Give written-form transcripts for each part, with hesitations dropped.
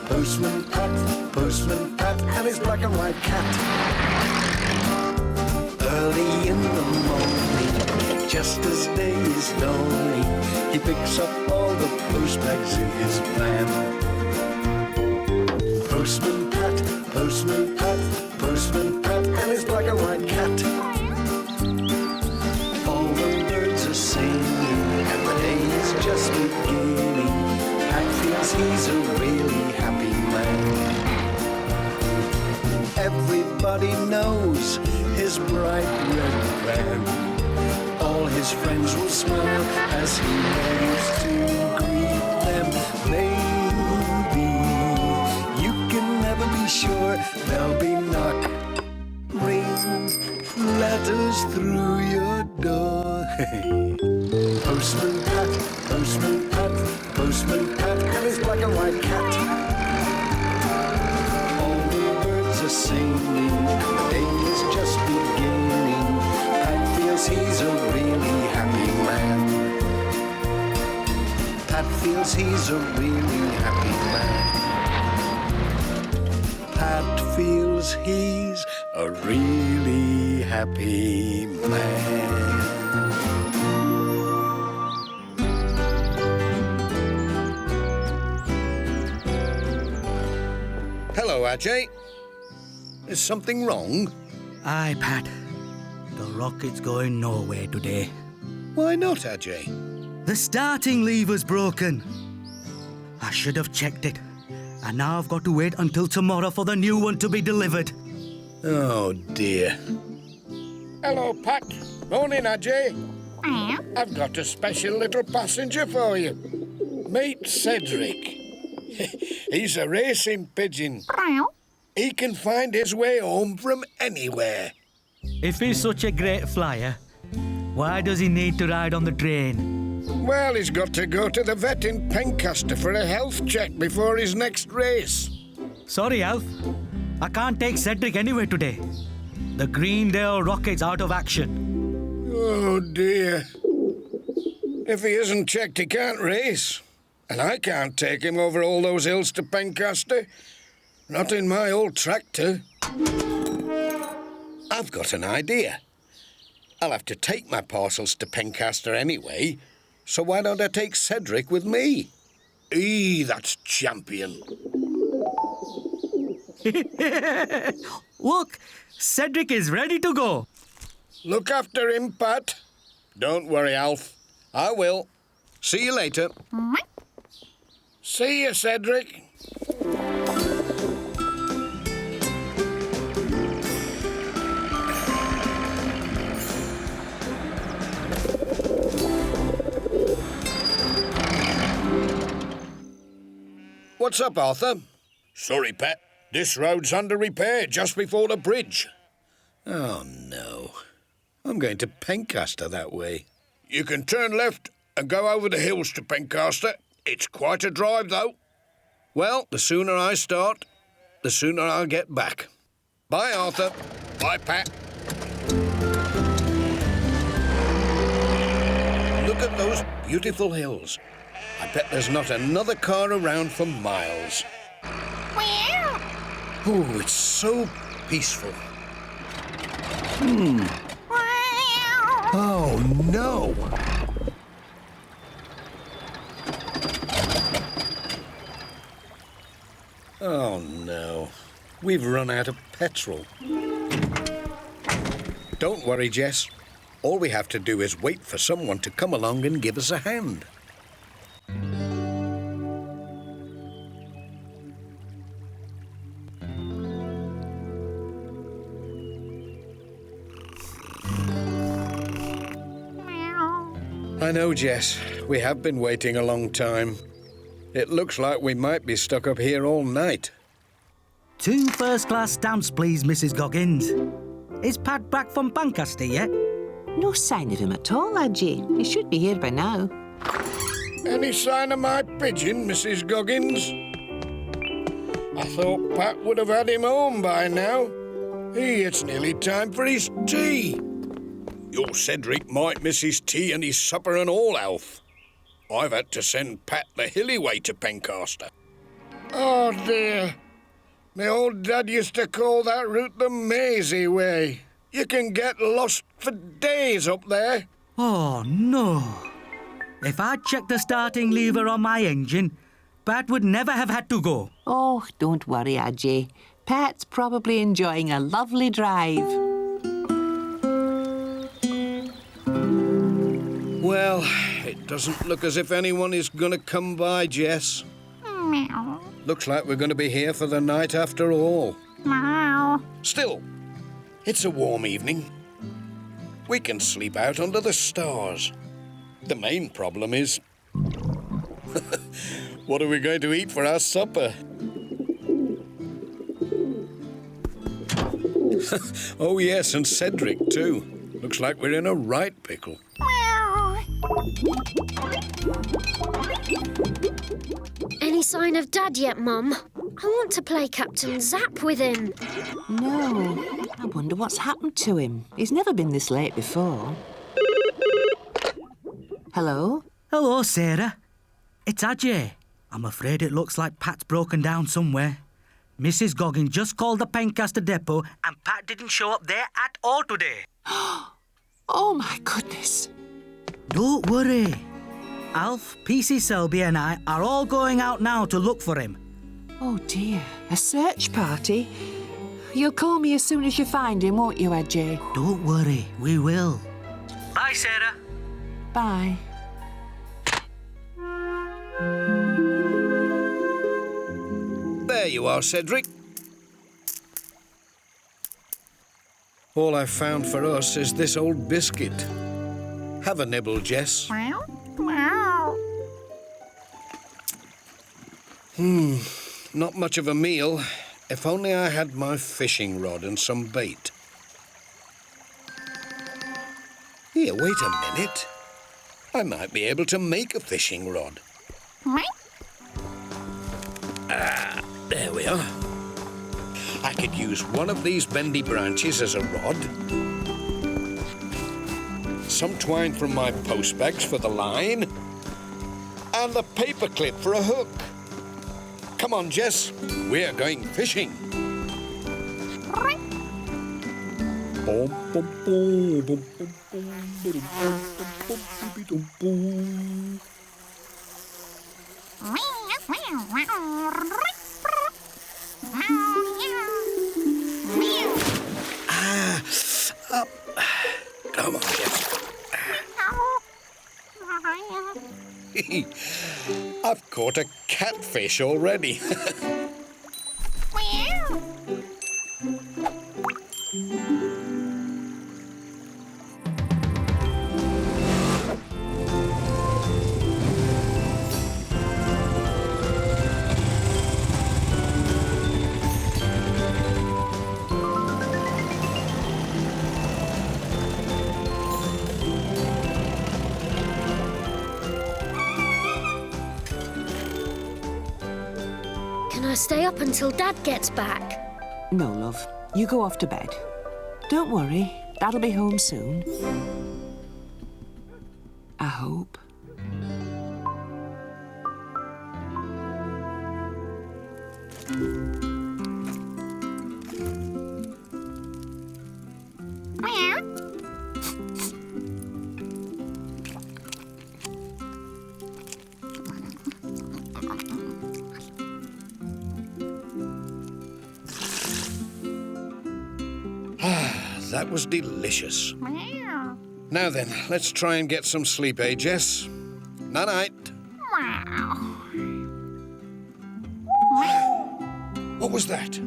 Postman Pat, and his black and white cat. Early in the morning, just as day is dawning, he picks up all the post bags in his van. Postman Pat, and his black and white cat. All the birds are singing, and the day is just beginning. Pat feels he's a really happy man. Everybody knows his bright red van. All his friends will smile as he waves to greet them. Maybe you can never be sure there'll be knock, ring, letters through your door. Postman Pat, and his black and white cat. All the birds are singing, the day is just beginning. Pat feels he's a really happy man. Pat feels he's a really happy man. Pat feels he's a really happy man. Hello, Ajay. Is something wrong? Aye, Pat. The rocket's going nowhere today. Why not, Ajay? The starting lever's broken. I should have checked it. And now I've got to wait until tomorrow for the new one to be delivered. Oh, dear. Hello, Pat. Morning, Ajay. I've got a special little passenger for you. Meet Cedric. He's a racing pigeon. He can find his way home from anywhere. If he's such a great flyer, why does he need to ride on the train? Well, he's got to go to the vet in Pencaster for a health check before his next race. Sorry, Alf. I can't take Cedric anywhere today. The Greendale rocket's out of action. Oh, dear. If he isn't checked, he can't race. And I can't take him over all those hills to Pencaster. Not in my old tractor. I've got an idea. I'll have to take my parcels to Pencaster anyway, so why don't I take Cedric with me? That's champion. Look, Cedric is ready to go. Look after him, Pat. Don't worry, Alf. I will. See you later. See you, Cedric. What's up, Arthur? Sorry, Pat. This road's under repair just before the bridge. Oh, no. I'm going to Pencaster that way. You can turn left and go over the hills to Pencaster. It's quite a drive, though. Well, the sooner I start, the sooner I'll get back. Bye, Arthur. Bye, Pat. Look at those beautiful hills. I bet there's not another car around for miles. Oh, it's so peaceful. Oh, no. Oh, no. We've run out of petrol. Don't worry, Jess. All we have to do is wait for someone to come along and give us a hand. I know, Jess. We have been waiting a long time. It looks like we might be stuck up here all night. 2 first-class stamps, please, Mrs. Goggins. Is Pat back from Pencaster yet? No sign of him at all, Ajay. He should be here by now. Any sign of my pigeon, Mrs. Goggins? I thought Pat would have had him home by now. It's nearly time for his tea. Your Cedric might miss his tea and his supper and all, Alf. I've had to send Pat the hilly way to Pencaster. Oh, dear. My old dad used to call that route the mazy way. You can get lost for days up there. Oh, no. If I'd checked the starting lever on my engine, Pat would never have had to go. Oh, don't worry, Ajay. Pat's probably enjoying a lovely drive. Well, it doesn't look as if anyone is going to come by, Jess. Meow. Looks like we're going to be here for the night after all. Meow. Still, it's a warm evening. We can sleep out under the stars. The main problem is... what are we going to eat for our supper? Oh, yes, and Cedric, too. Looks like we're in a right pickle. Meow. Any sign of Dad yet, Mum? I want to play Captain Zap with him. No, I wonder what's happened to him. He's never been this late before. Hello? Hello, Sarah. It's Ajay. I'm afraid it looks like Pat's broken down somewhere. Mrs. Goggin just called the Pencaster depot and Pat didn't show up there at all today. Oh, my goodness. Don't worry. Alf, PC Selby and I are all going out now to look for him. Oh, dear. A search party? You'll call me as soon as you find him, won't you, Ajay? Don't worry, we will. Bye, Sarah. Bye. There you are, Cedric. All I've found for us is this old biscuit. Have a nibble, Jess. Meow. Meow. Not much of a meal. If only I had my fishing rod and some bait. Here, wait a minute. I might be able to make a fishing rod. Meow. There we are. I could use one of these bendy branches as a rod. Some twine from my post bags for the line. And the paper clip for a hook. Come on, Jess. We're going fishing. Up. Come on, Jess. I've caught a catfish already. Can I stay up until Dad gets back? No, love. You go off to bed. Don't worry. Dad'll be home soon. I hope. That was delicious. Now then, let's try and get some sleep, eh, Jess? Night-night. What was that?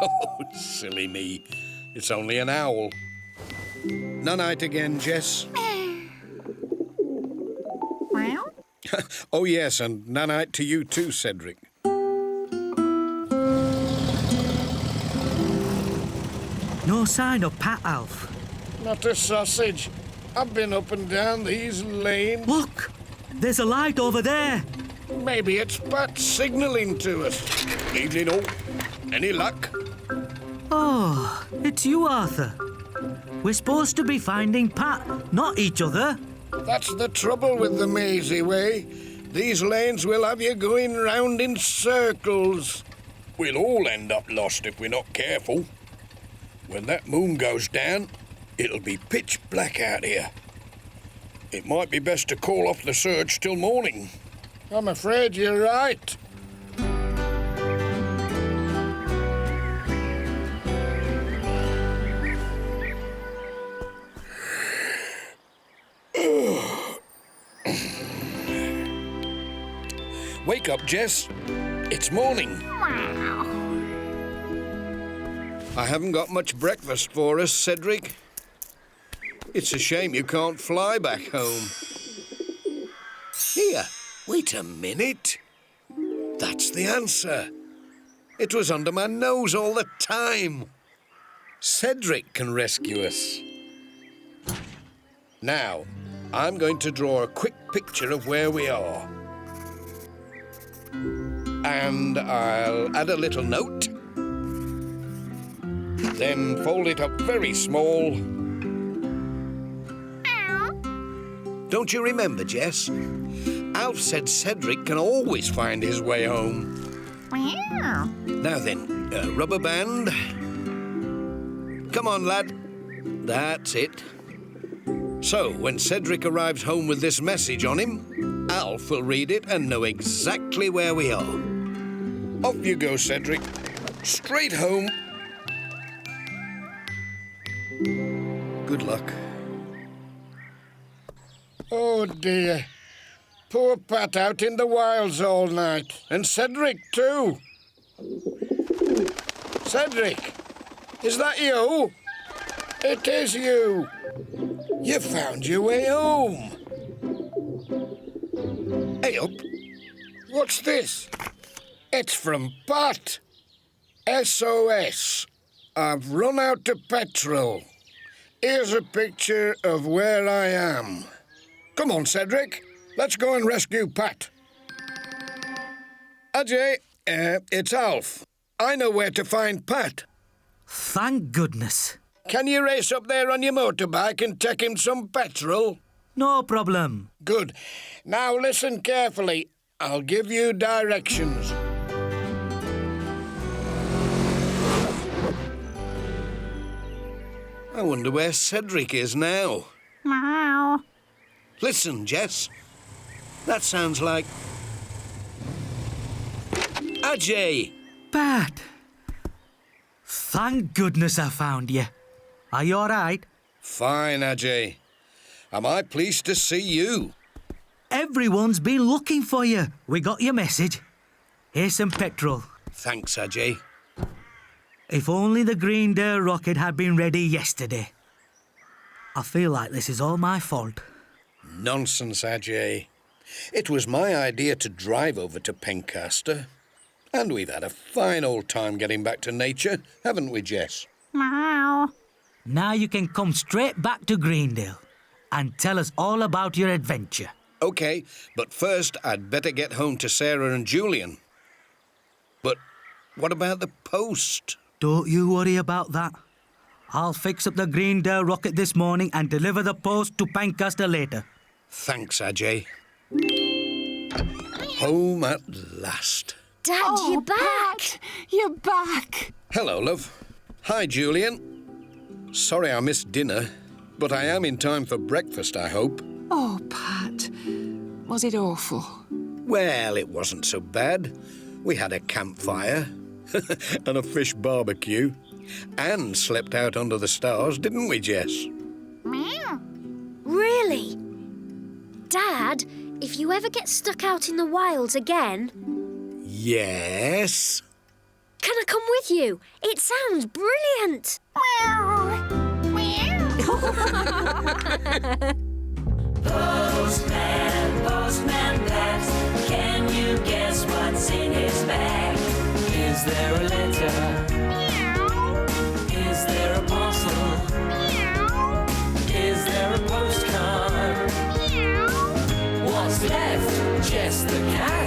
Oh, silly me. It's only an owl. Night-night again, Jess. Oh, yes, and night-night to you too, Cedric. No sign of Pat, Alf. Not a sausage. I've been up and down these lanes. Look! There's a light over there. Maybe it's Pat signalling to us. Evening all. Any luck? Oh, it's you, Arthur. We're supposed to be finding Pat, not each other. That's the trouble with the mazy way. These lanes will have you going round in circles. We'll all end up lost if we're not careful. When that moon goes down, it'll be pitch black out here. It might be best to call off the search till morning. I'm afraid you're right. Wake up, Jess. It's morning. I haven't got much breakfast for us, Cedric. It's a shame you can't fly back home. Here, wait a minute. That's the answer. It was under my nose all the time. Cedric can rescue us. Now, I'm going to draw a quick picture of where we are. And I'll add a little note. Then fold it up very small. Don't you remember, Jess? Alf said Cedric can always find his way home. Now then, a rubber band. Come on, lad. That's it. So, when Cedric arrives home with this message on him, Alf will read it and know exactly where we are. Off you go, Cedric. Straight home. Good luck. Oh, dear. Poor Pat out in the wilds all night. And Cedric, too. Cedric, is that you? It is you. You found your way home. Hey up. What's this? It's from Pat. SOS. I've run out of petrol. Here's a picture of where I am. Come on, Cedric. Let's go and rescue Pat. Ajay, it's Alf. I know where to find Pat. Thank goodness. Can you race up there on your motorbike and take him some petrol? No problem. Good. Now listen carefully. I'll give you directions. I wonder where Cedric is now. Meow. Listen, Jess. That sounds like... Ajay! Pat! Thank goodness I found you. Are you all right? Fine, Ajay. Am I pleased to see you? Everyone's been looking for you. We got your message. Here's some petrol. Thanks, Ajay. If only the Greendale rocket had been ready yesterday. I feel like this is all my fault. Nonsense, Ajay. It was my idea to drive over to Pencaster. And we've had a fine old time getting back to nature, haven't we, Jess? Meow. Now you can come straight back to Greendale and tell us all about your adventure. OK, but first I'd better get home to Sarah and Julian. But what about the post? Don't you worry about that. I'll fix up the Greendale rocket this morning and deliver the post to Pencaster later. Thanks, Ajay. Home at last. Dad, you're back. Pat, you're back. Hello, love. Hi, Julian. Sorry I missed dinner, but I am in time for breakfast, I hope. Oh, Pat, was it awful? Well, it wasn't so bad. We had a campfire and a fish barbecue and slept out under the stars, didn't we, Jess? Meow. Really? Dad, if you ever get stuck out in the wilds again, Yes? can I come with you? It sounds brilliant. Meow. Meow. Postman, Postman Pat, can you guess what's in his bag? Is there a letter? Meow. Is there a parcel? Meow. Is there a postcard? Meow. What's left? Just the cat.